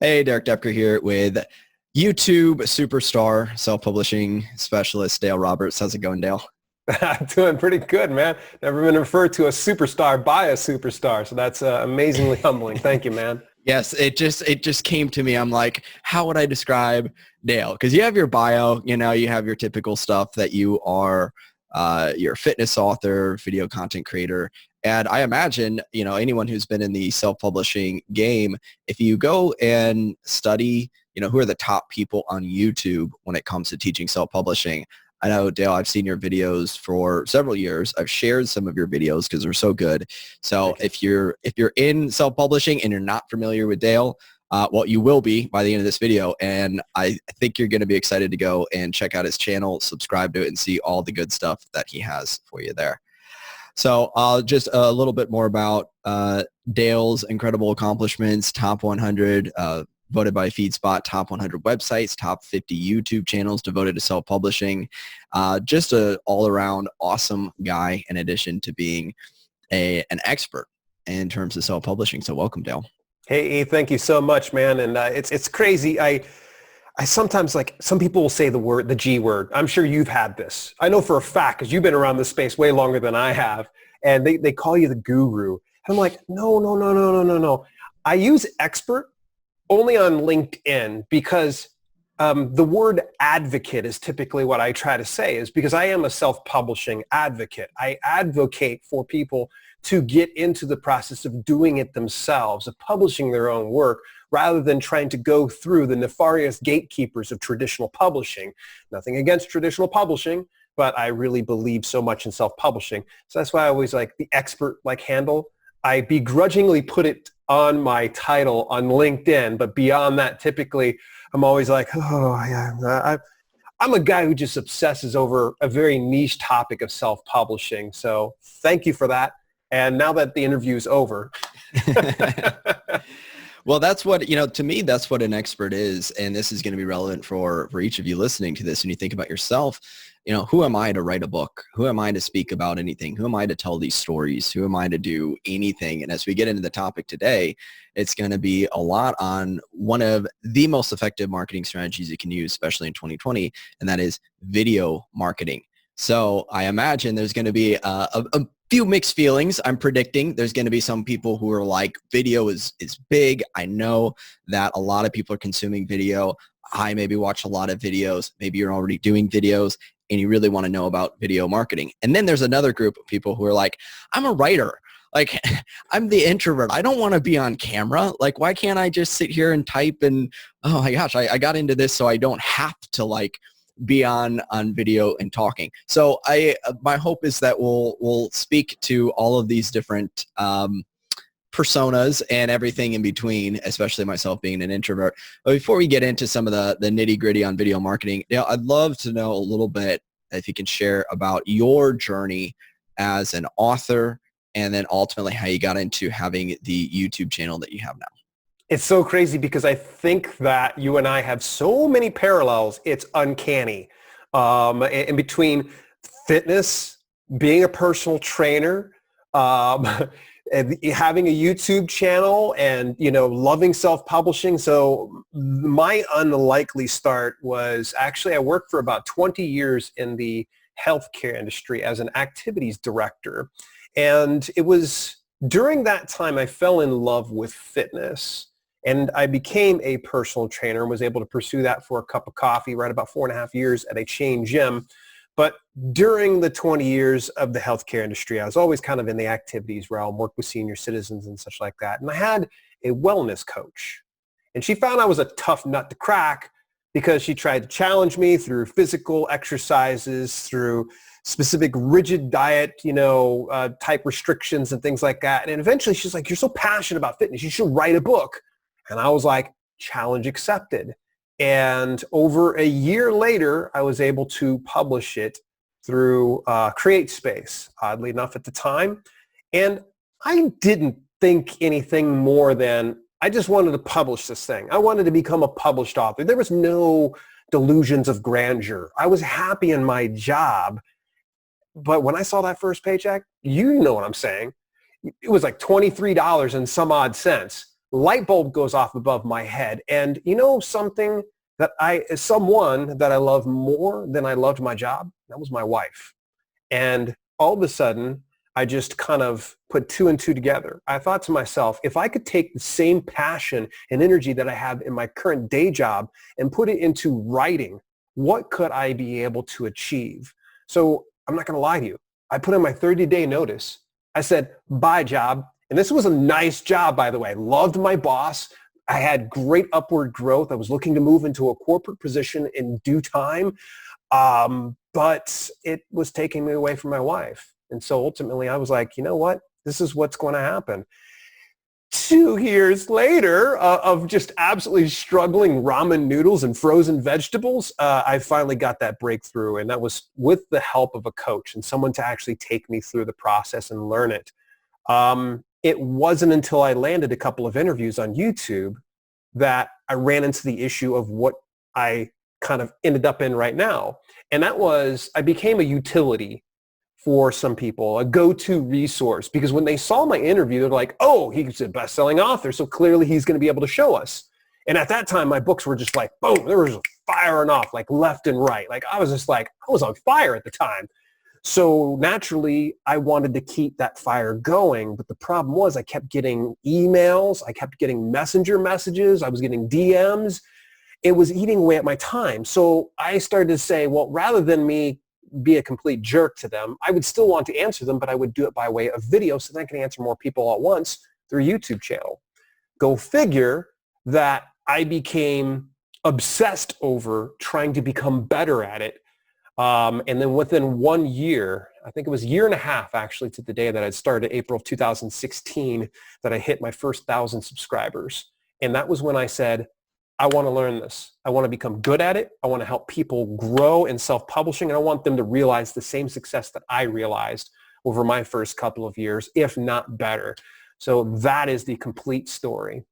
Hey, Derek Depker here with YouTube superstar, self-publishing specialist, Dale Roberts. How's it going, Dale? Doing pretty good, man. Never been referred to a superstar by a superstar, so that's amazingly humbling. Thank you, man. Yes, it just came to me. I'm like, how would I describe Dale? Because you have your bio, you have your typical stuff that you are, you're a fitness author, video content creator. And I imagine, anyone who's been in the self-publishing game, if you go and study, who are the top people on YouTube when it comes to teaching self-publishing. I know, Dale, I've seen your videos for several years. I've shared some of your videos because they're so good. So Thank you. if you're in self-publishing and you're not familiar with Dale, well, you will be by the end of this video. And I think you're going to be excited to go and check out his channel, subscribe to it, and see all the good stuff that he has for you there. So just a little bit more about Dale's incredible accomplishments, top 100 voted by FeedSpot, top 100 websites, top 50 YouTube channels devoted to self-publishing. Just an all-around awesome guy in addition to being an expert in terms of self-publishing. So welcome, Dale. Hey, thank you so much, man. And it's crazy. I sometimes, like, some people will say the G word. I'm sure you've had this. I know for a fact because you've been around this space way longer than I have. And they call you the guru. And I'm like, no, no, no, no, no, no, no. I use expert only on LinkedIn because the word advocate is typically what I try to say, is because I am a self-publishing advocate. I advocate for people to get into the process of doing it themselves, of publishing their own work, rather than trying to go through the nefarious gatekeepers of traditional publishing. Nothing against traditional publishing, but I really believe so much in self-publishing. So that's why I always like the expert handle. I begrudgingly put it on my title on LinkedIn, but beyond that, typically I'm always like, oh yeah, I'm a guy who just obsesses over a very niche topic of self-publishing. So thank you for that. And now that the interview is over. Well, that's what, to me, that's what an expert is. And this is going to be relevant for each of you listening to this. When you think about yourself, who am I to write a book? Who am I to speak about anything? Who am I to tell these stories? Who am I to do anything? And as we get into the topic today, it's going to be a lot on one of the most effective marketing strategies you can use, especially in 2020, and that is video marketing. So I imagine there's going to be a few mixed feelings. I'm predicting there's going to be some people who are like, video is big. I know that a lot of people are consuming video. I maybe watch a lot of videos. Maybe you're already doing videos and you really want to know about video marketing. And then there's another group of people who are like, I'm a writer. Like, I'm the introvert. I don't want to be on camera. Like, why can't I just sit here and type and, oh my gosh, I got into this so I don't have to be on video and talking. So my hope is that we'll speak to all of these different personas and everything in between, especially myself being an introvert. But before we get into some of the nitty gritty on video marketing, I'd love to know a little bit, if you can share, about your journey as an author and then ultimately how you got into having the YouTube channel that you have now. It's so crazy because I think that you and I have so many parallels. It's uncanny. In between fitness, being a personal trainer, and having a YouTube channel, and loving self-publishing. So my unlikely start was actually I worked for about 20 years in the healthcare industry as an activities director. And it was during that time I fell in love with fitness. And I became a personal trainer and was able to pursue that for a cup of coffee, right about 4.5 years at a chain gym. But during the 20 years of the healthcare industry, I was always kind of in the activities realm, worked with senior citizens and such like that. And I had a wellness coach. And she found I was a tough nut to crack because she tried to challenge me through physical exercises, through specific rigid diet, type restrictions and things like that. And eventually she's like, you're so passionate about fitness, you should write a book. And I was like, challenge accepted. And over a year later, I was able to publish it through CreateSpace, oddly enough at the time. And I didn't think anything more than I just wanted to publish this thing. I wanted to become a published author. There was no delusions of grandeur. I was happy in my job. But when I saw that first paycheck, you know what I'm saying. It was like $23 and some odd cents. light bulb goes off above my head. And something someone that I love more than I loved my job, that was my wife. And all of a sudden, I just kind of put two and two together. I thought to myself, if I could take the same passion and energy that I have in my current day job and put it into writing, what could I be able to achieve? So I'm not going to lie to you. I put in my 30-day notice. I said, bye job. And this was a nice job, by the way. I loved my boss. I had great upward growth. I was looking to move into a corporate position in due time. But it was taking me away from my wife. And so ultimately I was like, you know what? This is what's going to happen. 2 years later of just absolutely struggling ramen noodles and frozen vegetables, I finally got that breakthrough. And that was with the help of a coach and someone to actually take me through the process and learn it. It wasn't until I landed a couple of interviews on YouTube that I ran into the issue of what I kind of ended up in right now. And that was, I became a utility for some people, a go-to resource, because when they saw my interview, they're like, oh, he's a best-selling author, so clearly he's going to be able to show us. And at that time, my books were just like, boom, there was firing off like left and right. Like I was just like, I was on fire at the time. So naturally, I wanted to keep that fire going. But the problem was I kept getting emails. I kept getting messenger messages. I was getting DMs. It was eating away at my time. So I started to say, well, rather than me be a complete jerk to them, I would still want to answer them, but I would do it by way of video so that I can answer more people at once through a YouTube channel. Go figure that I became obsessed over trying to become better at it. And then within 1 year, I think it was a year and a half actually to the day that I started, April of 2016, that I hit my first 1,000 subscribers. And that was when I said, I want to learn this. I want to become good at it. I want to help people grow in self-publishing. And I want them to realize the same success that I realized over my first couple of years, if not better. So that is the complete story.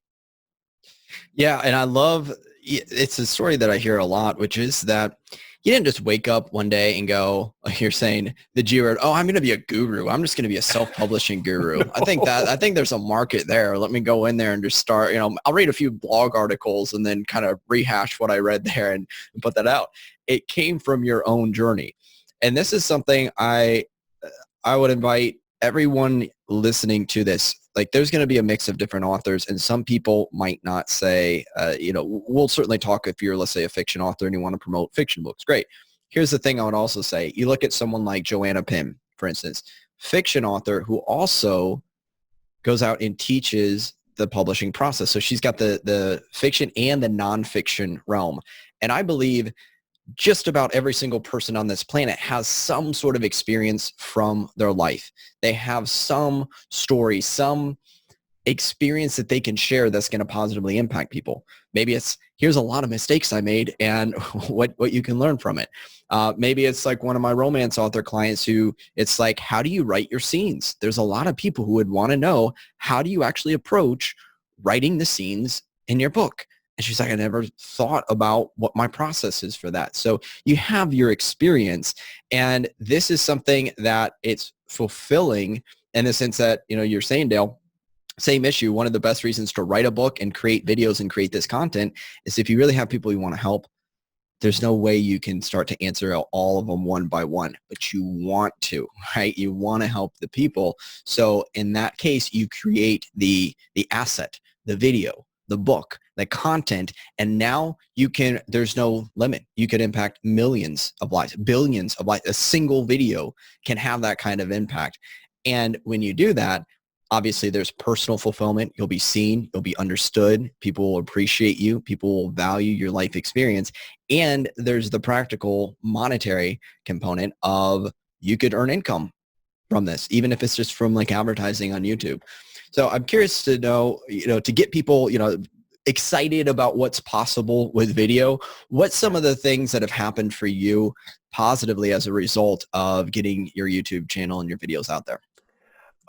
Yeah. And I love, it's a story that I hear a lot, which is that you didn't just wake up one day and go, like you're saying the G word, oh, I'm going to be a guru. I'm just going to be a self-publishing guru. I think there's a market there. Let me go in there and just start, I'll read a few blog articles and then kind of rehash what I read there and put that out. It came from your own journey. And this is something I would invite everyone listening to this. Like there's going to be a mix of different authors, and some people might not say, we'll certainly talk if you're, let's say, a fiction author and you want to promote fiction books. Great. Here's the thing I would also say. You look at someone like Joanna Pym, for instance, fiction author who also goes out and teaches the publishing process. So she's got the fiction and the nonfiction realm. And I believe just about every single person on this planet has some sort of experience from their life. They have some story, some experience that they can share that's going to positively impact people. Maybe it's, here's a lot of mistakes I made and what you can learn from it. Maybe it's like one of my romance author clients who it's like, how do you write your scenes? There's a lot of people who would want to know, how do you actually approach writing the scenes in your book? And she's like, I never thought about what my process is for that. So you have your experience, and this is something that it's fulfilling in the sense that, you're saying, Dale, same issue. One of the best reasons to write a book and create videos and create this content is if you really have people you want to help, there's no way you can start to answer all of them one by one, but you want to, right? You want to help the people. So in that case, you create the asset, the video, the book, the content, and now there's no limit. You could impact millions of lives, billions of lives. A single video can have that kind of impact. And when you do that, obviously there's personal fulfillment. You'll be seen, you'll be understood. People will appreciate you. People will value your life experience. And there's the practical monetary component of you could earn income from this, even if it's just from like advertising on YouTube. So I'm curious to know, to get people, excited about what's possible with video. What's some of the things that have happened for you positively as a result of getting your YouTube channel and your videos out there?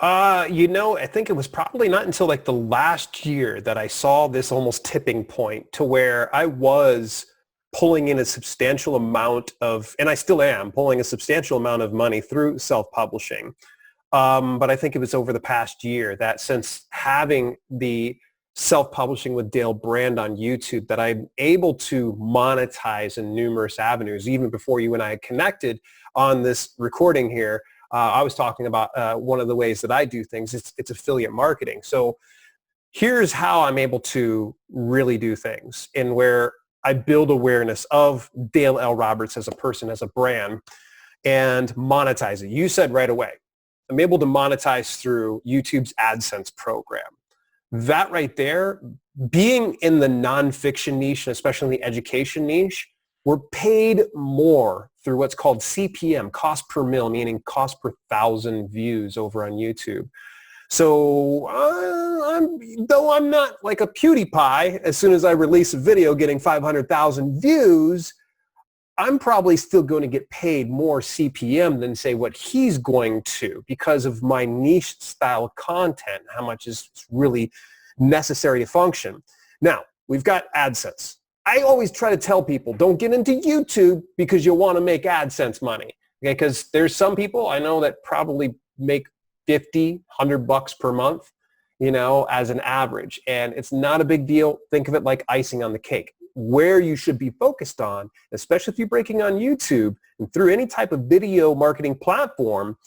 I think it was probably not until like the last year that I saw this almost tipping point to where I was pulling in a substantial amount of, and I still am pulling a substantial amount of money through self-publishing. But I think it was over the past year that since having the Self-Publishing with Dale brand on YouTube that I'm able to monetize in numerous avenues. Even before you and I had connected on this recording here, I was talking about one of the ways that I do things. It's affiliate marketing. So here's how I'm able to really do things and where I build awareness of Dale L. Roberts as a person, as a brand, and monetize it. You said right away, I'm able to monetize through YouTube's AdSense program. That right there, being in the nonfiction niche, and especially in the education niche, we're paid more through what's called CPM, cost per mil, meaning cost per 1,000 views over on YouTube. So though I'm not like a PewDiePie, as soon as I release a video getting 500,000 views, I'm probably still going to get paid more CPM than say what he's going to because of my niche style content, how much is really necessary to function. Now, we've got AdSense. I always try to tell people, don't get into YouTube because you want to make AdSense money. Okay, because there's some people I know that probably make 50, 100 bucks per month, as an average. And it's not a big deal. Think of it like icing on the cake. Where you should be focused on, especially if you're breaking on YouTube and through any type of video marketing platform,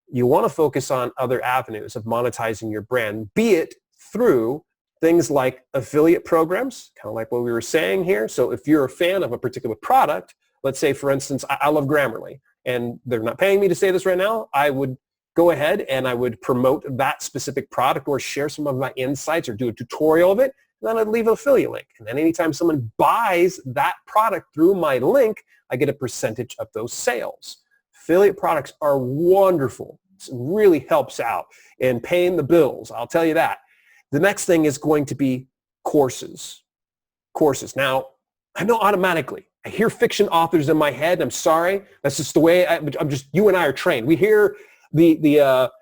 you want to focus on other avenues of monetizing your brand, be it through things like affiliate programs, kind of like what we were saying here. So if you're a fan of a particular product, let's say, for instance, I love Grammarly, and they're not paying me to say this right now, I would go ahead and I would promote that specific product or share some of my insights or do a tutorial of it. And then I'd leave an affiliate link. And then anytime someone buys that product through my link, I get a percentage of those sales. Affiliate products are wonderful. It really helps out in paying the bills. I'll tell you that. The next thing is going to be courses. Now, I know automatically. I hear fiction authors in my head. I'm sorry. That's just the way you and I are trained. We hear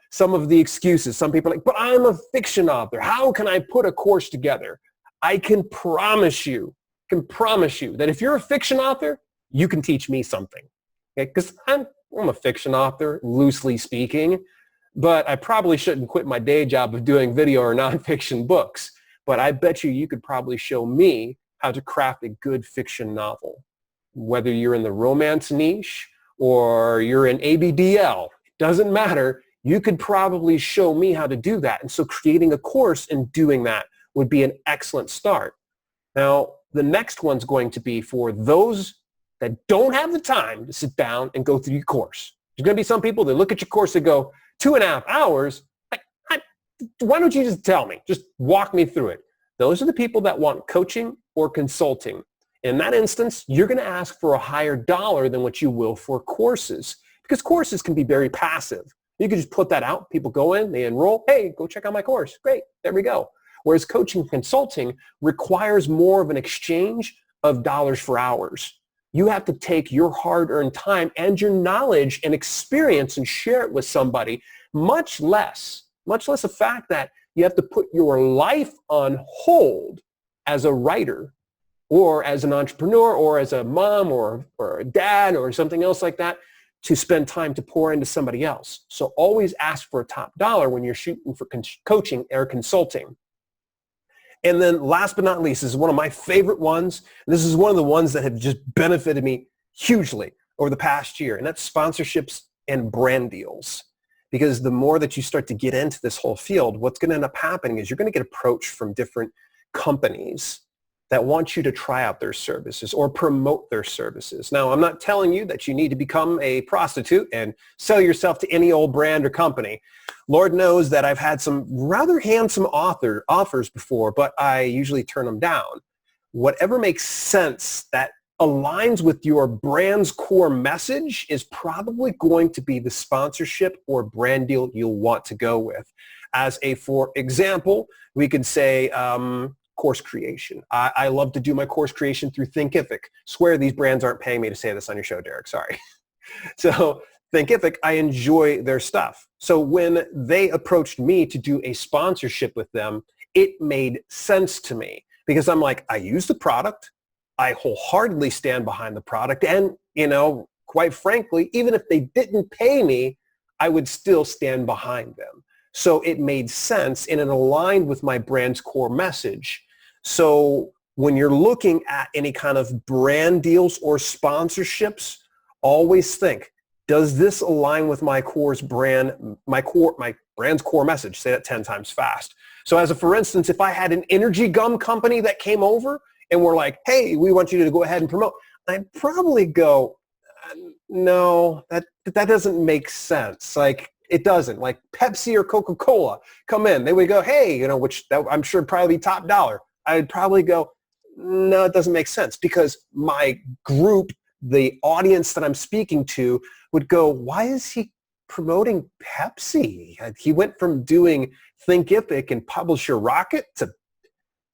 some of the excuses. Some people are like, but I'm a fiction author. How can I put a course together? I can promise you that if you're a fiction author, you can teach me something. Okay? Because I'm a fiction author, loosely speaking, but I probably shouldn't quit my day job of doing video or nonfiction books. But I bet you could probably show me how to craft a good fiction novel. Whether you're in the romance niche or you're in ABDL, it doesn't matter. You could probably show me how to do that. And so creating a course and doing that would be an excellent start. Now, the next one's going to be for those that don't have the time to sit down and go through your course. There's going to be some people that look at your course and go, 2.5 hours? Why don't you just tell me? Just walk me through it. Those are the people that want coaching or consulting. In that instance, you're going to ask for a higher dollar than what you will for courses because courses can be very passive. You can just put that out. People go in, they enroll. Hey, go check out my course. Great. There we go. Whereas coaching and consulting requires more of an exchange of dollars for hours. You have to take your hard-earned time and your knowledge and experience and share it with somebody, much less the fact that you have to put your life on hold as a writer or as an entrepreneur or as a mom or a dad or something else like that to spend time to pour into somebody else. So always ask for a top dollar when you're shooting for coaching or consulting. And then last but not least, this is one of my favorite ones. And this is one of the ones that have just benefited me hugely over the past year, and that's sponsorships and brand deals. Because the more that you start to get into this whole field, what's going to end up happening is you're going to get approached from different companies that want you to try out their services or promote their services. Now, I'm not telling you that you need to become a prostitute and sell yourself to any old brand or company. Lord knows that I've had some rather handsome offers before, but I usually turn them down. Whatever makes sense that aligns with your brand's core message is probably going to be the sponsorship or brand deal you'll want to go with. For example, we could say course creation. I love to do my course creation through Thinkific. Swear these brands aren't paying me to say this on your show, Derek. Sorry. So Thinkific, I enjoy their stuff. So when they approached me to do a sponsorship with them, it made sense to me because I'm like, I use the product. I wholeheartedly stand behind the product. And, quite frankly, even if they didn't pay me, I would still stand behind them. So it made sense and it aligned with my brand's core message. So when you're looking at any kind of brand deals or sponsorships, always think, does this align with my my brand's core message? Say that 10 times fast. So for instance, if I had an energy gum company that came over and were like, hey, we want you to go ahead and promote, I'd probably go, no, that doesn't make sense. Like, it doesn't. Like Pepsi or Coca-Cola come in, they would go, hey, I'm sure probably be top dollar. I'd probably go, no, it doesn't make sense, because my group, the audience that I'm speaking to, would go, why is he promoting Pepsi? He went from doing Thinkific and Publish Your Rocket to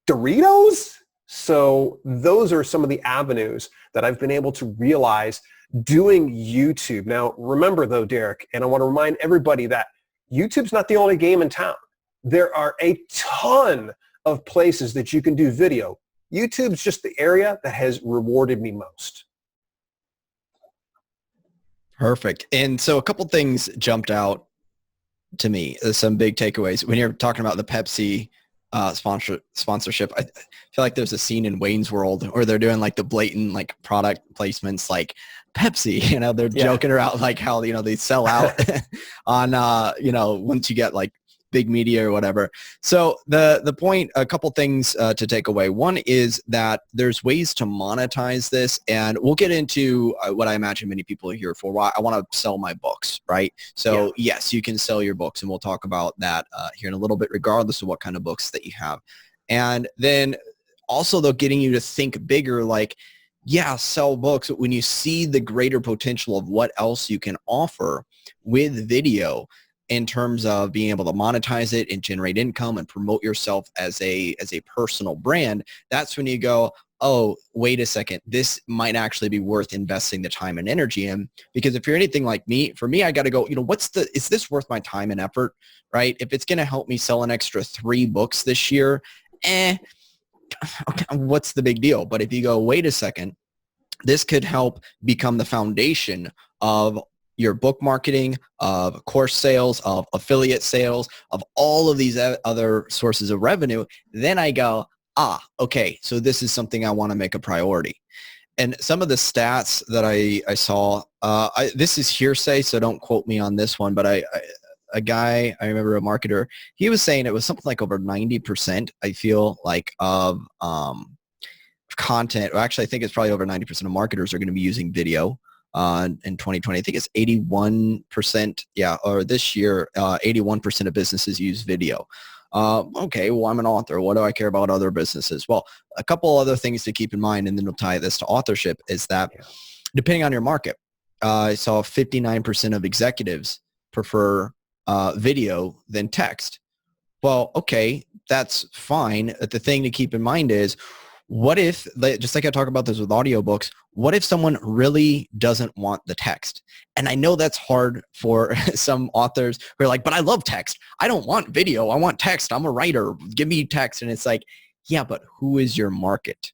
Doritos. So those are some of the avenues that I've been able to realize doing YouTube. Now, remember though, Derek, and I want to remind everybody that YouTube's not the only game in town. There are a ton of places that you can do video. YouTube's just the area that has rewarded me most. Perfect. And so a couple things jumped out to me, some big takeaways. When you're talking about the Pepsi sponsorship, I feel like there's a scene in Wayne's World where they're doing like the blatant like product placements like Pepsi, they're joking around like how, they sell out on, once you get like big media or whatever. So the point, a couple things to take away. One is that there's ways to monetize this, and we'll get into what I imagine many people are here for. Well, I want to sell my books, right? So yes, you can sell your books, and we'll talk about that here in a little bit, regardless of what kind of books that you have. And then also though, getting you to think bigger, like, yeah, sell books, but when you see the greater potential of what else you can offer with video, in terms of being able to monetize it and generate income and promote yourself as a personal brand, that's when you go, oh, wait a second, this might actually be worth investing the time and energy in. Because if you're anything like me, for me, I got to go, is this worth my time and effort, right? If it's going to help me sell an extra 3 books this year, okay, what's the big deal? But if you go, wait a second, this could help become the foundation of your book marketing, of course sales, of affiliate sales, of all of these other sources of revenue, then I go, okay, so this is something I want to make a priority. And some of the stats that I saw, this is hearsay, so don't quote me on this one, but a guy, I remember a marketer, he was saying it was something like over 90%, I feel like, of content. Well, actually, I think it's probably over 90% of marketers are going to be using video in 2020. I think it's 81%. Yeah, or this year, 81% of businesses use video. Okay, well, I'm an author. What do I care about other businesses? Well, a couple other things to keep in mind, and then we'll tie this to authorship, is that depending on your market, I saw 59% of executives prefer video than text. Well, okay, that's fine. The thing to keep in mind is, what if, just like I talk about this with audiobooks, what if someone really doesn't want the text? And I know that's hard for some authors who are like, but I love text. I don't want video. I want text. I'm a writer. Give me text. And it's like, yeah, but who is your market?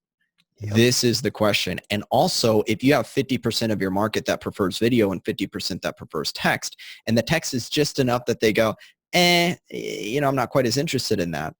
Yep. This is the question. And also, if you have 50% of your market that prefers video and 50% that prefers text, and the text is just enough that they go, I'm not quite as interested in that,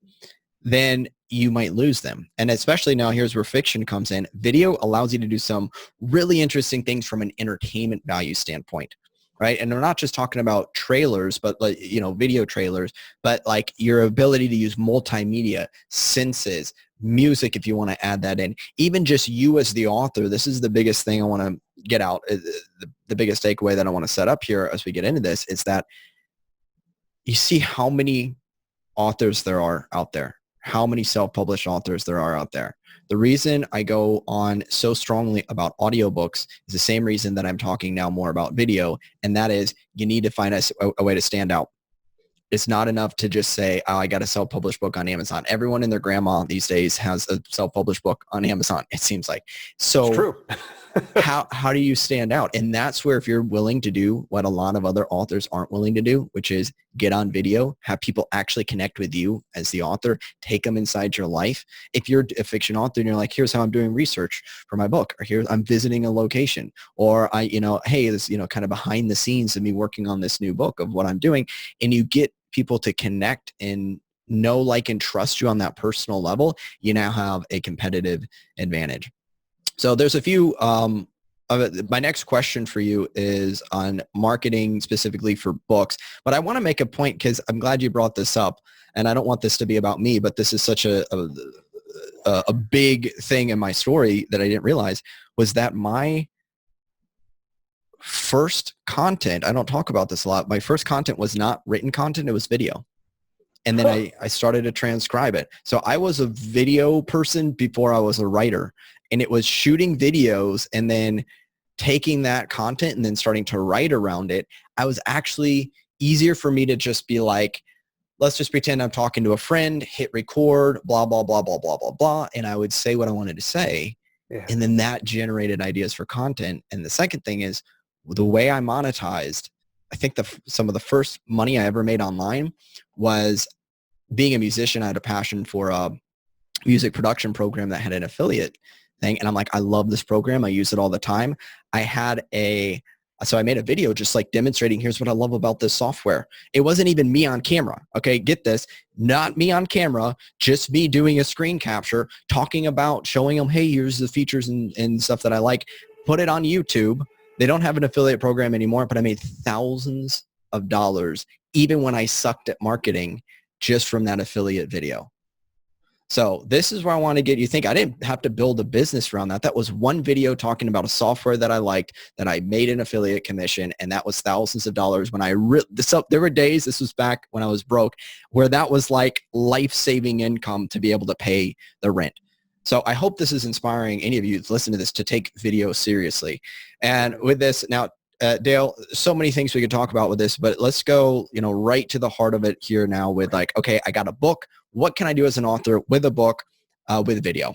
then you might lose them. And especially now, here's where fiction comes in. Video allows you to do some really interesting things from an entertainment value standpoint, right? And we're not just talking about trailers, but video trailers, but like your ability to use multimedia, senses, music, if you want to add that in. Even just you as the author, this is the biggest thing I want to get out. The biggest takeaway that I want to set up here as we get into this is that you see how many authors there are out there, how many self-published authors there are out there. The reason I go on so strongly about audiobooks is the same reason that I'm talking now more about video, and that is you need to find a way to stand out. It's not enough to just say, oh, I got a self-published book on Amazon. Everyone and their grandma these days has a self-published book on Amazon, it seems like. So it's true. how do you stand out? And that's where, if you're willing to do what a lot of other authors aren't willing to do, which is get on video, have people actually connect with you as the author, take them inside your life. If you're a fiction author and you're like, here's how I'm doing research for my book, or here I'm visiting a location, or hey, this, kind of behind the scenes of me working on this new book of what I'm doing. And you get people to connect and know, like, and trust you on that personal level, you now have a competitive advantage. So there's a few, my next question for you is on marketing specifically for books, but I want to make a point because I'm glad you brought this up, and I don't want this to be about me, but this is such a big thing in my story that I didn't realize was that my first content, I don't talk about this a lot. My first content was not written content. It was video. And then I started to transcribe it. So I was a video person before I was a writer, and it was shooting videos and then taking that content and then starting to write around it. I was actually easier for me to just be like, let's just pretend I'm talking to a friend, hit record, blah, blah, blah, blah, blah, blah, blah. And I would say what I wanted to say. Yeah. And then that generated ideas for content. And the second thing is the way I monetized. I think some of the first money I ever made online was being a musician. I had a passion for a music production program that had an affiliate thing. And I'm like, I love this program. I use it all the time. So I made a video just like demonstrating, here's what I love about this software. It wasn't even me on camera. Okay, get this, not me on camera, just me doing a screen capture, talking about, showing them, hey, here's the features and stuff that I like. Put it on YouTube. They don't have an affiliate program anymore, but I made thousands of dollars even when I sucked at marketing just from that affiliate video. So this is where I want to get you think. I didn't have to build a business around that. That was one video talking about a software that I liked, that I made an affiliate commission, and that was thousands of dollars. When there were days, this was back when I was broke, where that was like life-saving income to be able to pay the rent. So I hope this is inspiring any of you to listen to this to take video seriously. And with this now, Dale, so many things we could talk about with this, but let's go, right to the heart of it here now with like, okay, I got a book. What can I do as an author with a book, with video?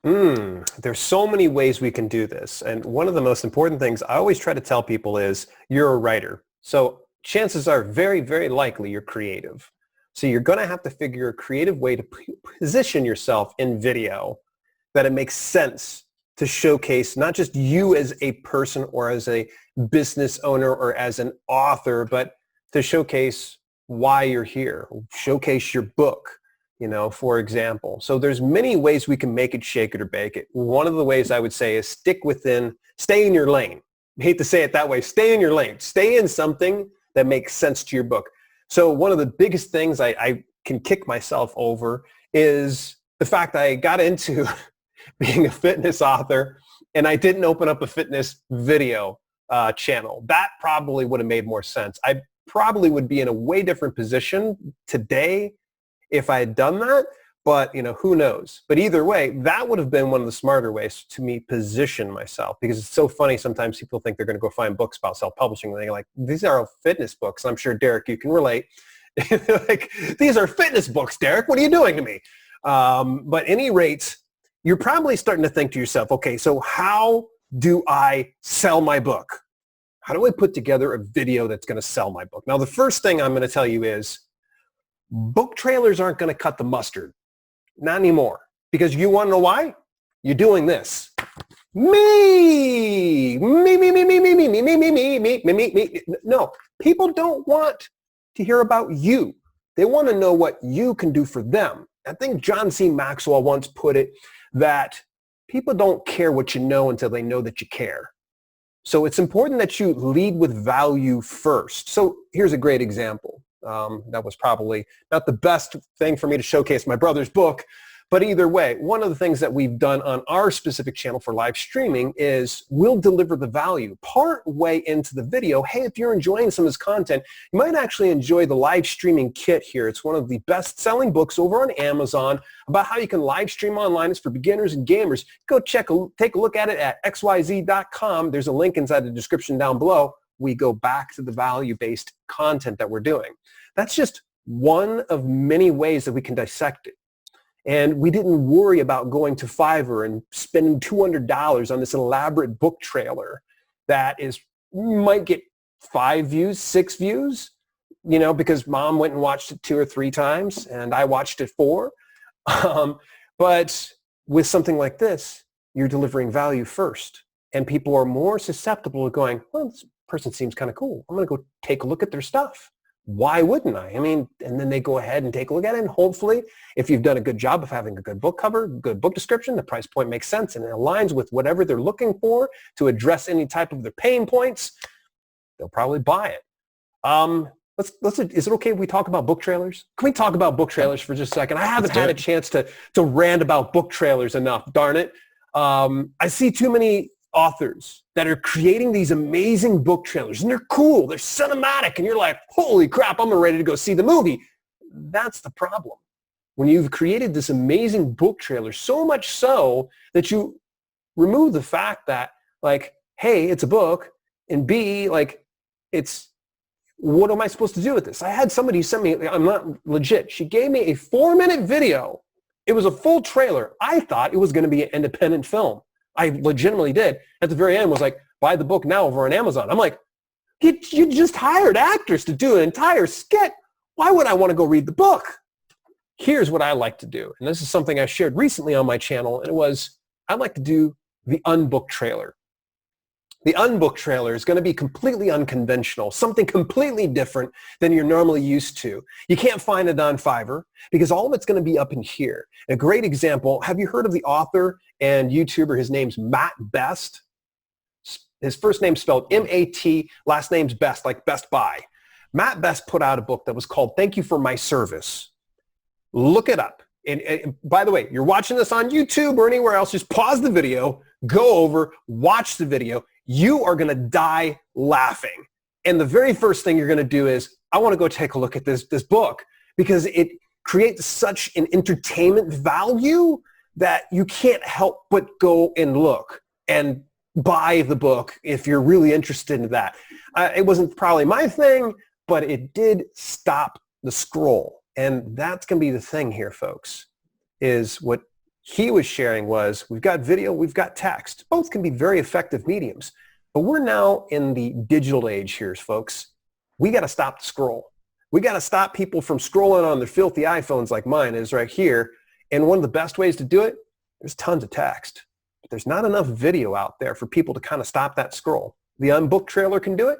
There's so many ways we can do this. And one of the most important things I always try to tell people is you're a writer. So chances are very, very likely you're creative. So you're going to have to figure a creative way to position yourself in video that it makes sense to showcase not just you as a person or as a business owner or as an author, but to showcase why you're here, showcase your book, for example. So there's many ways we can make it, shake it, or bake it. One of the ways I would say is stay in your lane. I hate to say it that way. Stay in your lane. Stay in something that makes sense to your book. So one of the biggest things I can kick myself over is the fact I got into being a fitness author and I didn't open up a fitness video channel. That probably would have made more sense. I probably would be in a way different position today if I had done that, but who knows? But either way, that would have been one of the smarter ways to me position myself, because it's so funny. Sometimes people think they're going to go find books about self-publishing and they're like, these are all fitness books. I'm sure, Derek, you can relate. Like, these are fitness books, Derek. What are you doing to me? But at any rate, you're probably starting to think to yourself, okay, so how do I sell my book? How do I put together a video that's going to sell my book? Now, the first thing I'm going to tell you is book trailers aren't going to cut the mustard. Not anymore. Because you want to know why? You're doing this. Me. No, people don't want to hear about you. They want to know what you can do for them. I think John C. Maxwell once put it that people don't care what you know until they know that you care. So it's important that you lead with value first. So here's a great example. That was probably not the best thing for me to showcase my brother's book, but either way, one of the things that we've done on our specific channel for live streaming is we'll deliver the value part way into the video. Hey, if you're enjoying some of this content, you might actually enjoy the live streaming kit here. It's one of the best-selling books over on Amazon about how you can live stream online. It's for beginners and gamers. Go take a look at it at xyz.com. There's a link inside the description down below. We go back to the value-based content that we're doing. That's just one of many ways that we can dissect it. And we didn't worry about going to Fiverr and spending $200 on this elaborate book trailer that might get 5 views, 6 views, because mom went and watched it 2 or 3 times and I watched it 4. But with something like this, you're delivering value first. And people are more susceptible to going, well, this person seems kind of cool. I'm going to go take a look at their stuff. Why wouldn't I? I mean, and then they go ahead and take a look at it. And hopefully, if you've done a good job of having a good book cover, good book description, the price point makes sense and it aligns with whatever they're looking for to address any type of their pain points, they'll probably buy it. Is it okay if we talk about book trailers? Can we talk about book trailers for just a second? I haven't had a chance to rant about book trailers enough, darn it. I see too many authors that are creating these amazing book trailers, and they're cool, they're cinematic, and you're like, holy crap, I'm ready to go see the movie. That's the problem. When you've created this amazing book trailer, so much so that you remove the fact that, like, hey, it's a book, and B, like, it's, what am I supposed to do with this? I had somebody send me, I'm not legit, she gave me a 4-minute video. It was a full trailer. I thought it was going to be an independent film. I legitimately did. At the very end was like, buy the book now over on Amazon. I'm like, you just hired actors to do an entire skit. Why would I want to go read the book? Here's what I like to do. And this is something I shared recently on my channel. And it was, I like to do the unbooked trailer. The unbooked trailer is going to be completely unconventional, something completely different than you're normally used to. You can't find it on Fiverr because all of it's going to be up in here. A great example, have you heard of the author and YouTuber? His name's Matt Best. His first name's spelled M-A-T, last name's Best, like Best Buy. Matt Best put out a book that was called Thank You for My Service. Look it up. And by the way, you're watching this on YouTube or anywhere else, just pause the video, go over, watch the video. You are going to die laughing. And the very first thing you're going to do is, I want to go take a look at this book because it creates such an entertainment value that you can't help but go and look and buy the book if you're really interested in that. It wasn't probably my thing, but it did stop the scroll. And that's going to be the thing here, folks, is what he was sharing was, we've got video, we've got text. Both can be very effective mediums. But we're now in the digital age here, folks. We got to stop the scroll. We got to stop people from scrolling on their filthy iPhones like mine is right here. And one of the best ways to do it, there's tons of text. But there's not enough video out there for people to kind of stop that scroll. The unbooked trailer can do it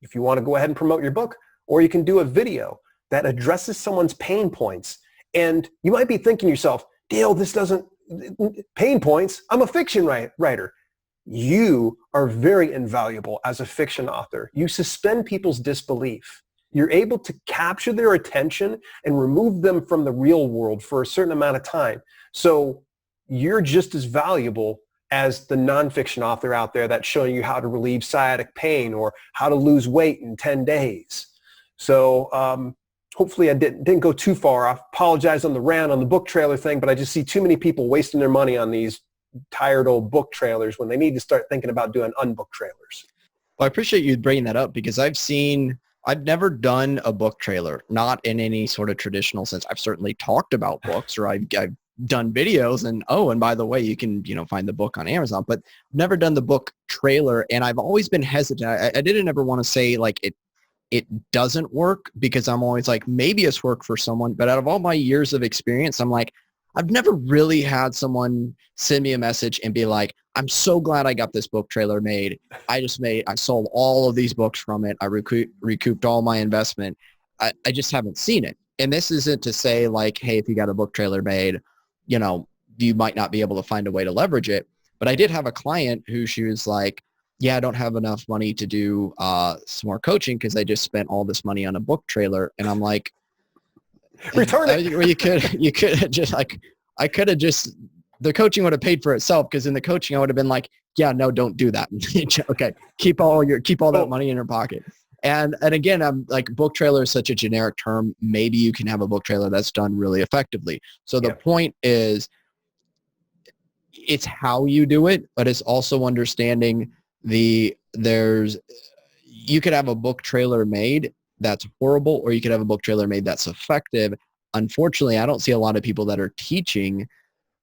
if you want to go ahead and promote your book, or you can do a video that addresses someone's pain points. And you might be thinking to yourself, Dale, this doesn't, pain points, I'm a fiction writer. You are very invaluable as a fiction author. You suspend people's disbelief. You're able to capture their attention and remove them from the real world for a certain amount of time. So you're just as valuable as the nonfiction author out there that's showing you how to relieve sciatic pain or how to lose weight in 10 days. So hopefully I didn't go too far. I apologize on the rant on the book trailer thing, but I just see too many people wasting their money on these tired old book trailers when they need to start thinking about doing unbooked trailers. Well, I appreciate you bringing that up because I've never done a book trailer, not in any sort of traditional sense. I've certainly talked about books, or I've done videos, and by the way, you can find the book on Amazon, but I've never done the book trailer, and I've always been hesitant. I didn't ever want to say like it doesn't work because I'm always like, maybe it's worked for someone, but out of all my years of experience, I'm like, I've never really had someone send me a message and be like, I'm so glad I got this book trailer made. I sold all of these books from it. I recouped all my investment. I just haven't seen it. And this isn't to say like, hey, if you got a book trailer made, you might not be able to find a way to leverage it. But I did have a client who she was like, yeah, I don't have enough money to do some more coaching because I just spent all this money on a book trailer. And I'm like, return it. You could have just like, I could have just, the coaching would have paid for itself because in the coaching I would have been like, yeah, no, don't do that. Okay, keep all that money in your pocket. And again, I'm like, book trailer is such a generic term. Maybe you can have a book trailer that's done really effectively. So the point is, it's how you do it, but it's also understanding you could have a book trailer made that's horrible, or you could have a book trailer made that's effective. Unfortunately, I don't see a lot of people that are teaching.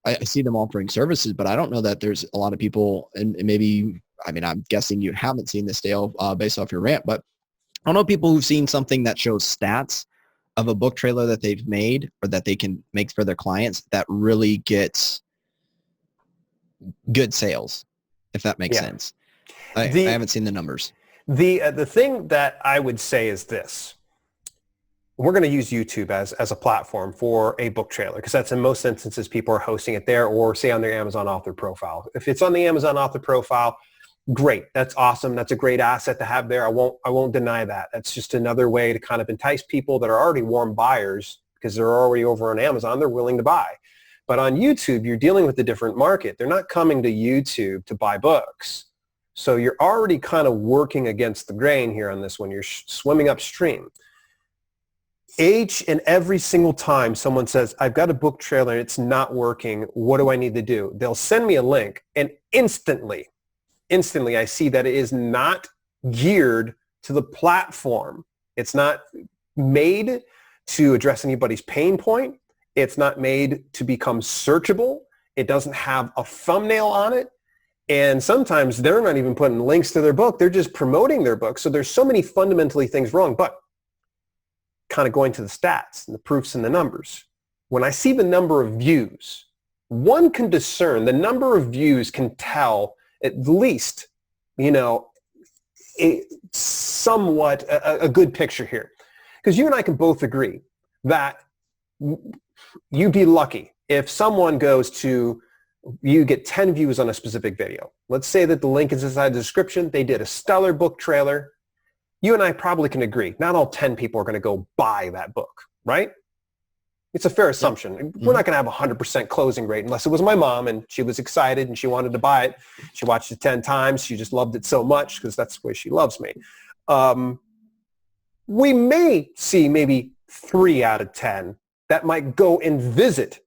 I see them offering services, but I don't know that there's a lot of people, and maybe, I'm guessing you haven't seen this, Dale, based off your rant, but I don't know people who've seen something that shows stats of a book trailer that they've made or that they can make for their clients that really gets good sales, if that makes sense. I haven't seen the numbers. The thing that I would say is this. we're going to use YouTube as a platform for a book trailer because that's in most instances people are hosting it there or say on their Amazon author profile. If it's on the Amazon author profile, great. That's awesome. That's a great asset to have there. I won't deny that. That's just another way to kind of entice people that are already warm buyers because they're already over on Amazon. They're willing to buy. But on YouTube, you're dealing with a different market. They're not coming to YouTube to buy books. So you're already kind of working against the grain here on this one. You're swimming upstream. Each and every single time someone says, I've got a book trailer and it's not working, what do I need to do? They'll send me a link and instantly I see that it is not geared to the platform. It's not made to address anybody's pain point. It's not made to become searchable. It doesn't have a thumbnail on it. And sometimes they're not even putting links to their book. They're just promoting their book. So there's so many fundamentally things wrong. But kind of going to the stats and the proofs and the numbers. When I see the number of views, one can discern the number of views can tell at least, somewhat a good picture here. Because you and I can both agree that you'd be lucky if someone goes to, you get 10 views on a specific video. Let's say that the link is inside the description. They did a stellar book trailer. You and I probably can agree. Not all 10 people are going to go buy that book, right? It's a fair assumption. Mm-hmm. We're not going to have a 100% closing rate unless it was my mom and she was excited and she wanted to buy it. She watched it 10 times. She just loved it so much because that's the way she loves me. We may see maybe 3 out of 10 that might go and visit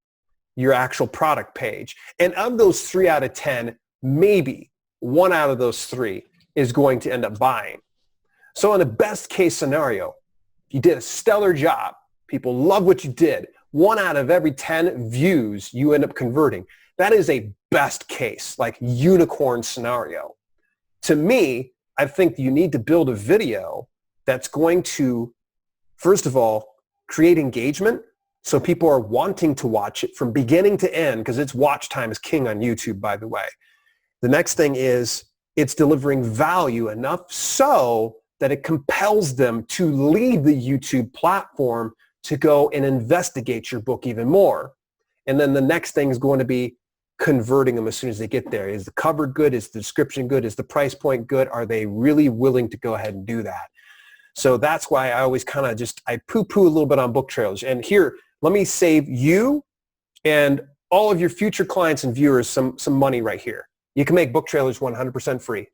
your actual product page. And of those 3 out of 10, maybe 1 out of those 3 is going to end up buying. So in the best case scenario, you did a stellar job. People love what you did. 1 out of every 10 views you end up converting. That is a best case, like unicorn scenario. To me, I think you need to build a video that's going to, first of all, create engagement so people are wanting to watch it from beginning to end because its watch time is king on YouTube, by the way. The next thing is it's delivering value enough so that it compels them to leave the YouTube platform to go and investigate your book even more. And then the next thing is going to be converting them as soon as they get there. Is the cover good? Is the description good? Is the price point good? Are they really willing to go ahead and do that? So that's why I always kind of I poo-poo a little bit on book trailers. And here, let me save you and all of your future clients and viewers some money right here. You can make book trailers 100% free.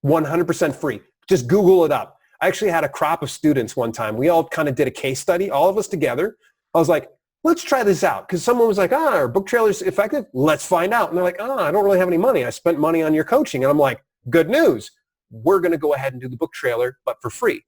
100% free. Just Google it up. I actually had a crop of students one time. We all kind of did a case study, all of us together. I was like, let's try this out. Because someone was like, are book trailers effective? Let's find out. And they're like, I don't really have any money. I spent money on your coaching. And I'm like, good news. We're going to go ahead and do the book trailer, but for free.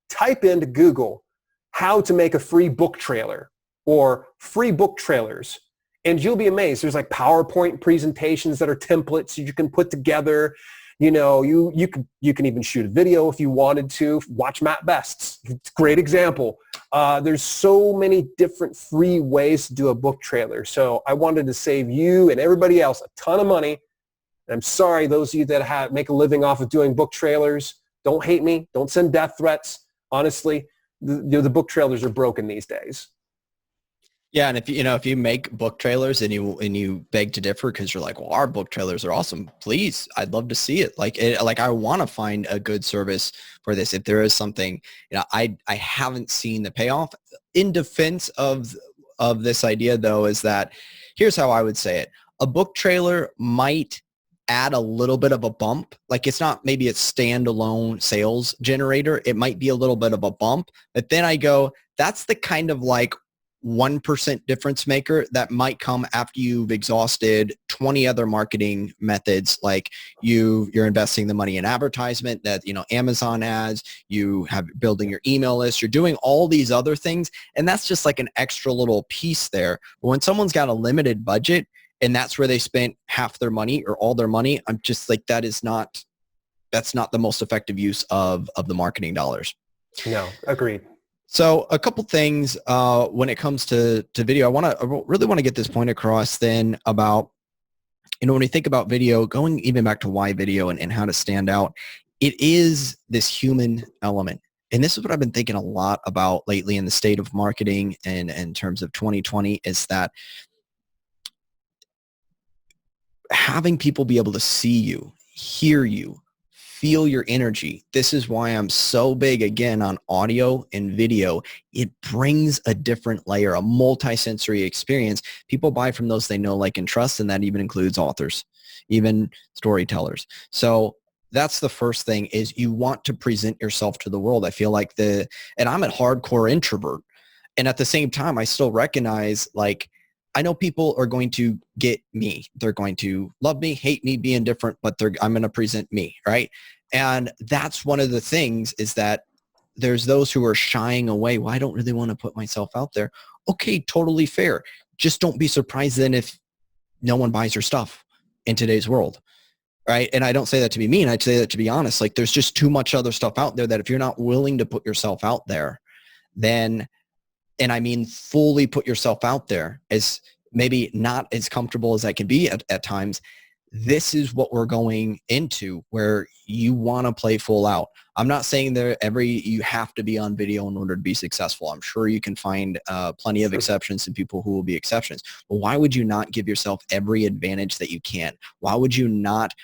Type into Google how to make a free book trailer or free book trailers. And you'll be amazed. There's like PowerPoint presentations that are templates you can put together. You can even shoot a video if you wanted to. Watch Matt Best's. It's a great example. There's so many different free ways to do a book trailer. So I wanted to save you and everybody else a ton of money. I'm sorry, those of you that make a living off of doing book trailers, don't hate me. Don't send death threats. Honestly, the book trailers are broken these days. Yeah, and if you make book trailers and you beg to differ because you're like, well, our book trailers are awesome. Please, I'd love to see it. Like I want to find a good service for this. If there is something, I haven't seen the payoff. In defense of this idea, though, is that here's how I would say it: a book trailer might add a little bit of a bump. Like it's not maybe a standalone sales generator. It might be a little bit of a bump, but then I go, that's the kind of like 1% difference maker that might come after you've exhausted 20 other marketing methods. Like you're investing the money in advertisement that, Amazon ads, you have building your email list, you're doing all these other things. And that's just like an extra little piece there. But when someone's got a limited budget and that's where they spent half their money or all their money, I'm just like, that's not the most effective use of the marketing dollars. No, agreed. So a couple things when it comes to video, I really want to get this point across then about, when we think about video, going even back to why video and how to stand out, it is this human element. And this is what I've been thinking a lot about lately in the state of marketing and in terms of 2020 is that having people be able to see you, hear you, feel your energy. This is why I'm so big again on audio and video. It brings a different layer, a multi-sensory experience. People buy from those they know, like, and trust, and that even includes authors, even storytellers. So that's the first thing, is you want to present yourself to the world. I feel like and I'm a hardcore introvert. And at the same time, I still recognize, like, I know people are going to get me. They're going to love me, hate me, be indifferent, but I'm going to present me, right? And that's one of the things, is that there's those who are shying away. Well, I don't really want to put myself out there. Okay, totally fair. Just don't be surprised then if no one buys your stuff in today's world, right? And I don't say that to be mean. I'd say that to be honest. Like, there's just too much other stuff out there that if you're not willing to put yourself out there, then, and I mean fully put yourself out there, as maybe not as comfortable as that can be at times, this is what we're going into, where you want to play full out. I'm not saying you have to be on video in order to be successful. I'm sure you can find plenty of exceptions and people who will be exceptions. But why would you not give yourself every advantage that you can? Why would you not?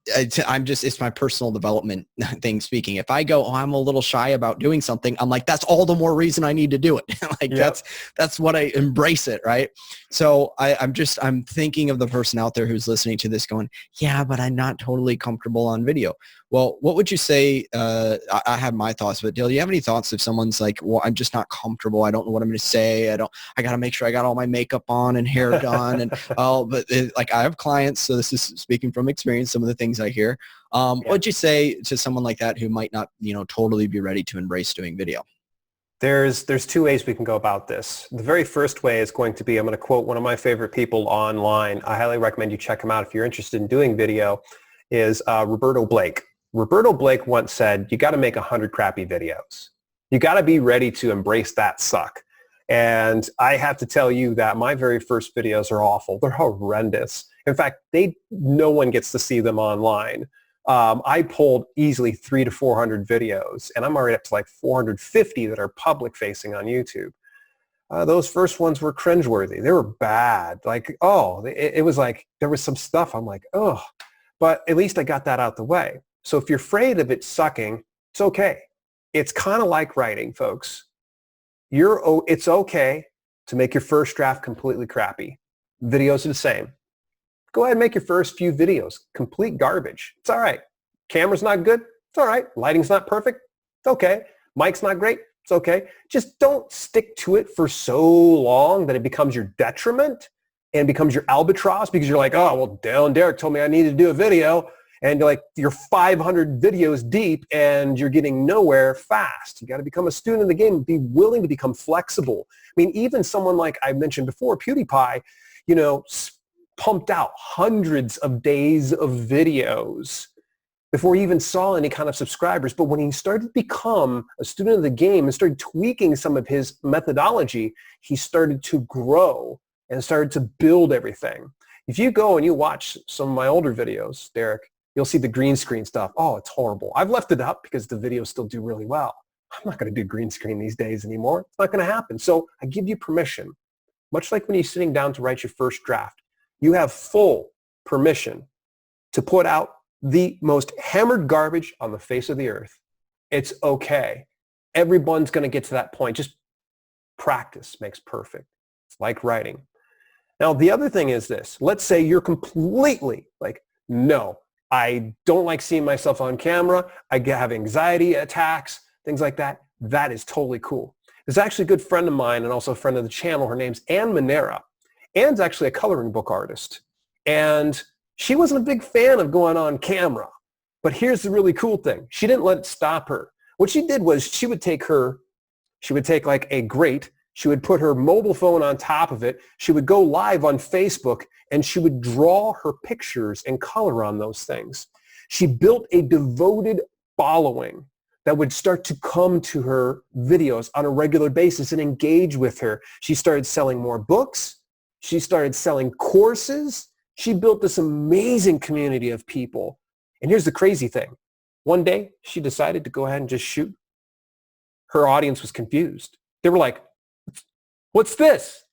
It's my personal development thing speaking. If I go, oh, I'm a little shy about doing something, I'm like, that's all the more reason I need to do it. Like, yep. That's what I embrace it. Right. So I'm thinking of the person out there who's listening to this going, yeah, but I'm not totally comfortable on video. Well, what would you say? I have my thoughts, but Dale, do you have any thoughts if someone's like, well, I'm just not comfortable. I don't know what I'm going to say. I got to make sure I got all my makeup on and hair done. And like, I have clients, so this is speaking from experience, some of the things I hear. What would you say to someone like that who might not, totally be ready to embrace doing video? There's two ways we can go about this. The very first way is going to be, I'm going to quote one of my favorite people online. I highly recommend you check him out if you're interested in doing video, is Roberto Blake. Roberto Blake once said, you got to make 100 crappy videos. You got to be ready to embrace that suck. And I have to tell you that my very first videos are awful. They're horrendous. In fact, no one gets to see them online. I pulled easily 300 to 400 videos, and I'm already up to like 450 that are public facing on YouTube. Those first ones were cringeworthy. They were bad. Like, it was like, there was some stuff I'm like, oh, but at least I got that out the way. So if you're afraid of it sucking, it's okay. It's kind of like writing, folks. It's okay to make your first draft completely crappy. Videos are the same. Go ahead and make your first few videos complete garbage. It's all right. Camera's not good. It's all right. Lighting's not perfect. It's okay. Mic's not great. It's okay. Just don't stick to it for so long that it becomes your detriment and becomes your albatross, because you're like, oh, well, Dale and Derek told me I needed to do a video. And you're 500 videos deep and you're getting nowhere fast. You got to become a student of the game and be willing to become flexible. I mean, even someone like I mentioned before, PewDiePie, pumped out hundreds of days of videos before he even saw any kind of subscribers. But when he started to become a student of the game and started tweaking some of his methodology, he started to grow and started to build everything. If you go and you watch some of my older videos, Derek, you'll see the green screen stuff. Oh, it's horrible. I've left it up because the videos still do really well. I'm not going to do green screen these days anymore. It's not going to happen. So I give you permission, much like when you're sitting down to write your first draft. You have full permission to put out the most hammered garbage on the face of the earth. It's okay. Everyone's going to get to that point. Just practice makes perfect. It's like writing. Now, the other thing is this. Let's say you're completely like, no, I don't like seeing myself on camera. I have anxiety attacks, things like that. That is totally cool. There's actually a good friend of mine and also a friend of the channel. Her name's Ann Manera. Ann's actually a coloring book artist. And she wasn't a big fan of going on camera. But here's the really cool thing. She didn't let it stop her. What she did was she would take like a grate. She would put her mobile phone on top of it. She would go live on Facebook and she would draw her pictures and color on those things. She built a devoted following that would start to come to her videos on a regular basis and engage with her. She started selling more books. She started selling courses. She built this amazing community of people. And here's the crazy thing. One day, she decided to go ahead and just shoot her audience was confused. They were like, what's this?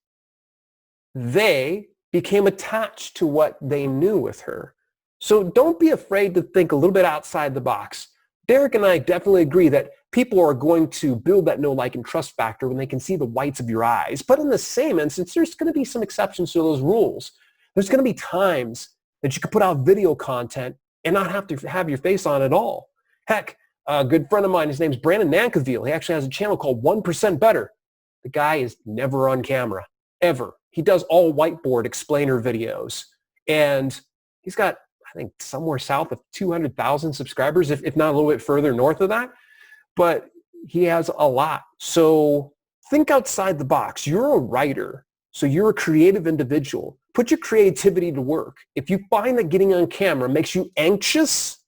They became attached to what they knew with her. So don't be afraid to think a little bit outside the box. Derek and I definitely agree that people are going to build that know, like, and trust factor when they can see the whites of your eyes. But in the same instance, there's going to be some exceptions to those rules. There's going to be times that you can put out video content and not have to have your face on at all. Heck, a good friend of mine, his name's Brandon Nankaville. He actually has a channel called 1% Better. The guy is never on camera, ever. He does all whiteboard explainer videos. And he's got, I think, somewhere south of 200,000 subscribers, if not a little bit further north of that. But he has a lot. So think outside the box. You're a writer, so you're a creative individual. Put your creativity to work. If you find that getting on camera makes you anxious,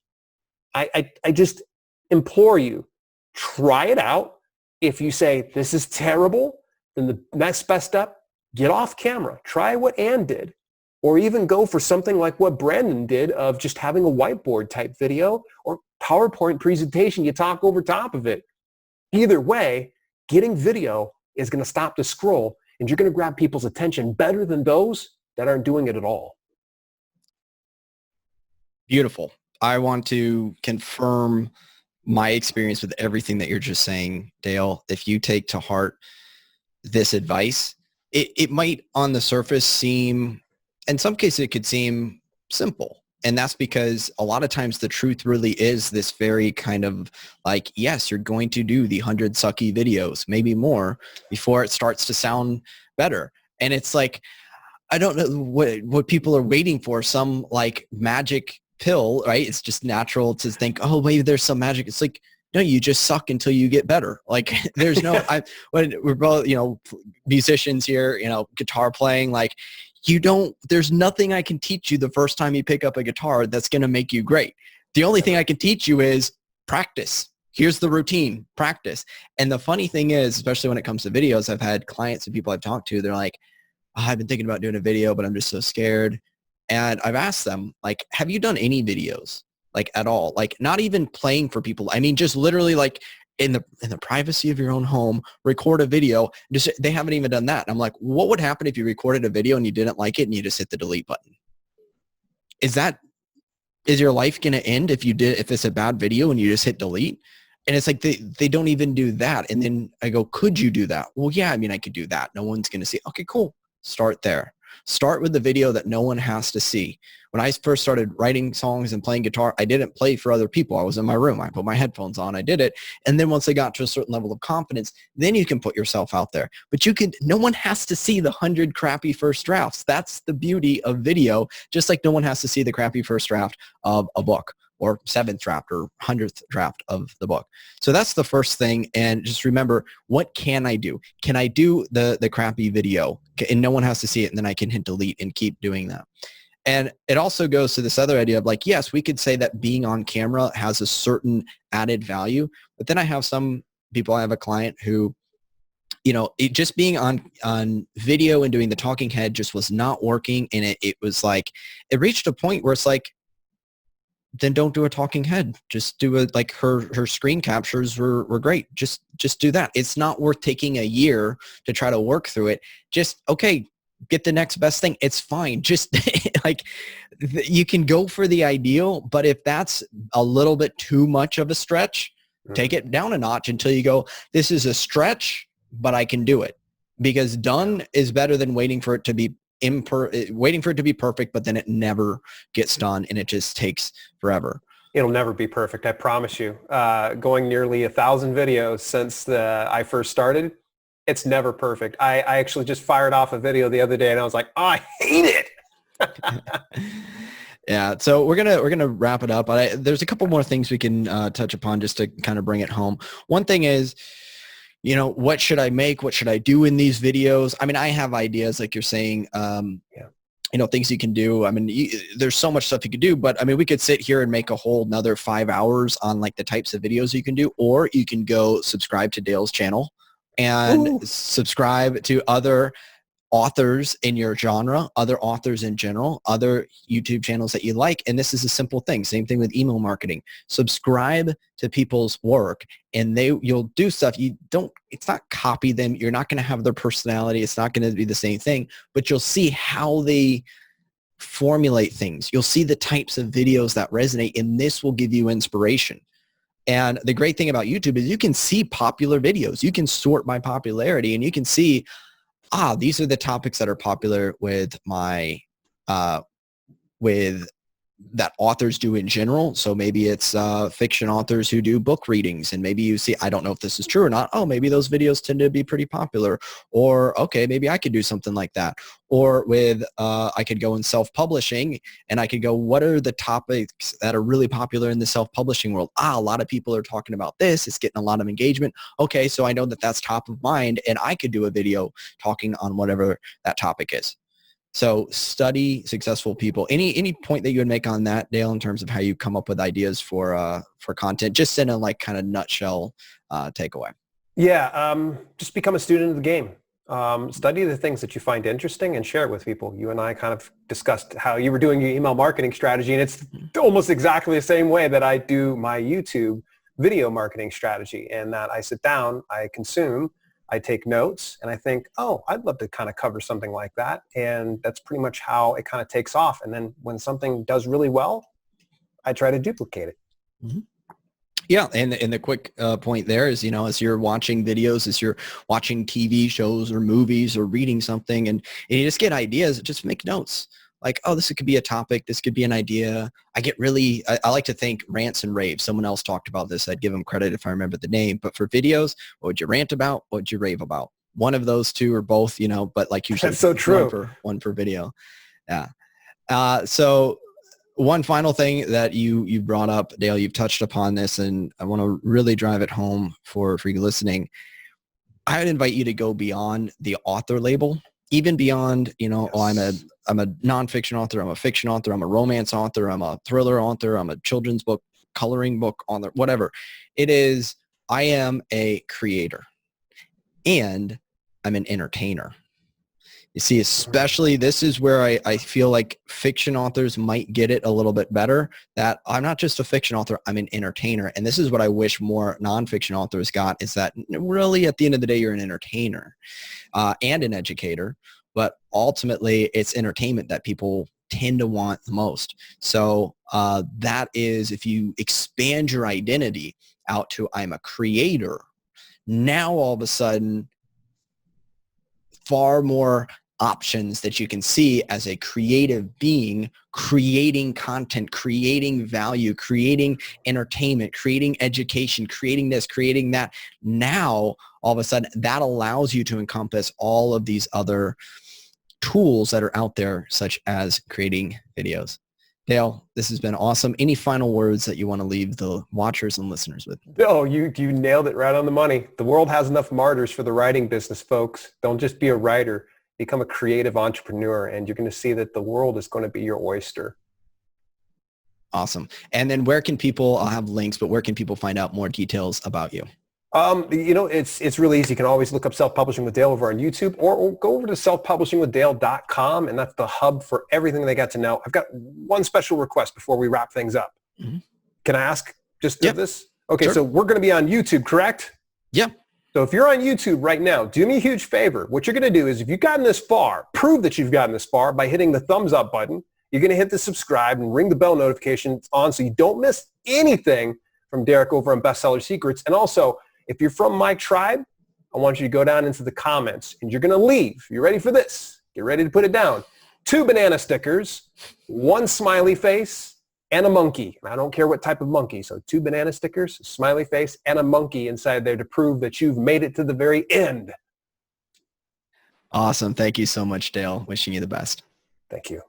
I just implore you, try it out. If you say, this is terrible, then the next best step, get off camera. Try what Ann did. Or even go for something like what Brandon did of just having a whiteboard type video or PowerPoint presentation. You talk over top of it. Either way, getting video is going to stop the scroll, and you're going to grab people's attention better than those that aren't doing it at all. Beautiful. I want to confirm my experience with everything that you're just saying, Dale. If you take to heart this advice, it might on the surface seem, in some cases it could seem simple. And that's because a lot of times the truth really is this very kind of like, yes, you're going to do the 100 sucky videos, maybe more, before it starts to sound better. And it's like, I don't know what people are waiting for, some like magic pill, right? It's just natural to think, oh, maybe there's some magic. It's like, no, you just suck until you get better. Like there's no, when we're both, musicians here, guitar playing, like there's nothing I can teach you the first time you pick up a guitar that's going to make you great. The only thing I can teach you is practice. Here's the routine, practice. And the funny thing is, especially when it comes to videos, I've had clients and people I've talked to, they're like, oh, I've been thinking about doing a video, but I'm just so scared. And I've asked them, like, have you done any videos, like at all? Like not even playing for people. I mean, just literally like in the privacy of your own home, record a video. Just, they haven't even done that. And I'm like, what would happen if you recorded a video and you didn't like it and you just hit the delete button? Is your life going to end if it's a bad video and you just hit delete? And it's like they don't even do that. And then I go, could you do that? Well, yeah, I mean, I could do that. No one's going to see. Okay, cool. Start there. Start with the video that no one has to see. When I first started writing songs and playing guitar, I didn't play for other people. I was in my room. I put my headphones on. I did it. And then once I got to a certain level of confidence, then you can put yourself out there. But no one has to see the 100 crappy first drafts. That's the beauty of video, just like no one has to see the crappy first draft of a book or 7th draft or 100th draft of the book. So that's the first thing. And just remember, what can I do? Can I do the crappy video and no one has to see it, and then I can hit delete and keep doing that? And it also goes to this other idea of like, yes, we could say that being on camera has a certain added value, but then I have some people, I have a client who, just being on video and doing the talking head just was not working. And it was like, it reached a point where it's like, then don't do a talking head. Just do it. Like her screen captures were great. Just do that. It's not worth taking a year to try to work through it. Just, okay, get the next best thing. It's fine. Just like you can go for the ideal, but if that's a little bit too much of a stretch, take it down a notch until you go, this is a stretch, but I can do it. Because done is better than waiting for it to be perfect, but then it never gets done and it just takes forever. It'll never be perfect, I promise you. Going nearly 1,000 videos since I first started, it's never perfect. I actually just fired off a video the other day and I was like, oh, I hate it. Yeah, so we're gonna wrap it up. There's a couple more things we can touch upon just to kind of bring it home. One thing is, what should I make? What should I do in these videos? I mean, I have ideas, like you're saying, things you can do. I mean, there's so much stuff you could do, but I mean, we could sit here and make a whole another 5 hours on like the types of videos you can do, or you can go subscribe to Dale's channel and subscribe to other authors in your genre, other authors in general, other YouTube channels that you like. And this is a simple thing. Same thing with email marketing. Subscribe to people's work and you'll do stuff. It's not copy them. You're not going to have their personality. It's not going to be the same thing, but you'll see how they formulate things. You'll see the types of videos that resonate, and this will give you inspiration. And the great thing about YouTube is you can see popular videos. You can sort by popularity, and you can see, these are the topics that are popular with that authors do in general. So maybe it's fiction authors who do book readings, and maybe you see, I don't know if this is true or not. Oh, maybe those videos tend to be pretty popular, or okay, maybe I could do something like that. Or with, I could go in self-publishing and I could go, what are the topics that are really popular in the self-publishing world? A lot of people are talking about this. It's getting a lot of engagement. Okay, so I know that that's top of mind, and I could do a video talking on whatever that topic is. So study successful people. Any point that you would make on that, Dale, in terms of how you come up with ideas for content, just in a like kind of nutshell takeaway? Yeah, just become a student of the game. Study the things that you find interesting and share it with people. You and I kind of discussed how you were doing your email marketing strategy, and it's almost exactly the same way that I do my YouTube video marketing strategy, and that I sit down, I consume, I take notes, and I think, oh, I'd love to kind of cover something like that. And that's pretty much how it kind of takes off. And then when something does really well, I try to duplicate it. Mm-hmm. Yeah. And the quick point there is, as you're watching videos, as you're watching TV shows or movies or reading something, and you just get ideas, just make notes. Like, oh, this could be a topic. This could be an idea. I like to think rants and raves. Someone else talked about this. I'd give them credit if I remember the name. But for videos, what would you rant about? What would you rave about? One of those two or both, but like usually that's so true. One for video. Yeah. So one final thing that you brought up, Dale, you've touched upon this, and I want to really drive it home for you listening. I would invite you to go beyond the author label, even beyond, yes. I'm a nonfiction author, I'm a fiction author, I'm a romance author, I'm a thriller author, I'm a children's book, coloring book author, whatever. It is, I am a creator and I'm an entertainer. You see, especially this is where I feel like fiction authors might get it a little bit better, that I'm not just a fiction author, I'm an entertainer. And this is what I wish more nonfiction authors got, is that really at the end of the day, you're an entertainer and an educator, but ultimately it's entertainment that people tend to want the most. So that is, if you expand your identity out to I'm a creator, now all of a sudden, far more options that you can see as a creative being, creating content, creating value, creating entertainment, creating education, creating this, creating that. Now, all of a sudden, that allows you to encompass all of these other tools that are out there, such as creating videos. Dale, this has been awesome. Any final words that you want to leave the watchers and listeners with? Oh, you nailed it right on the money. The world has enough martyrs for the writing business, folks. Don't just be a writer. Become a creative entrepreneur, and you're going to see that the world is going to be your oyster. Awesome. And then where can people, I'll have links, but where can people find out more details about you? It's really easy. You can always look up Self-Publishing with Dale over on YouTube, or go over to selfpublishingwithdale.com, and that's the hub for everything they got to know. I've got one special request before we wrap things up. Mm-hmm. Can I ask just this? Okay, sure. So we're going to be on YouTube, correct? Yeah. So if you're on YouTube right now, do me a huge favor. What you're going to do is, if you've gotten this far, prove that you've gotten this far by hitting the thumbs up button. You're going to hit the subscribe and ring the bell notification on so you don't miss anything from Derek over on Bestseller Secrets. And also, if you're from my tribe, I want you to go down into the comments, and you're going to leave. You ready for this? Get ready to put it down. 2 banana stickers, 1 smiley face, and a monkey. And I don't care what type of monkey. So 2 banana stickers, a smiley face, and a monkey inside there to prove that you've made it to the very end. Awesome. Thank you so much, Dale. Wishing you the best. Thank you.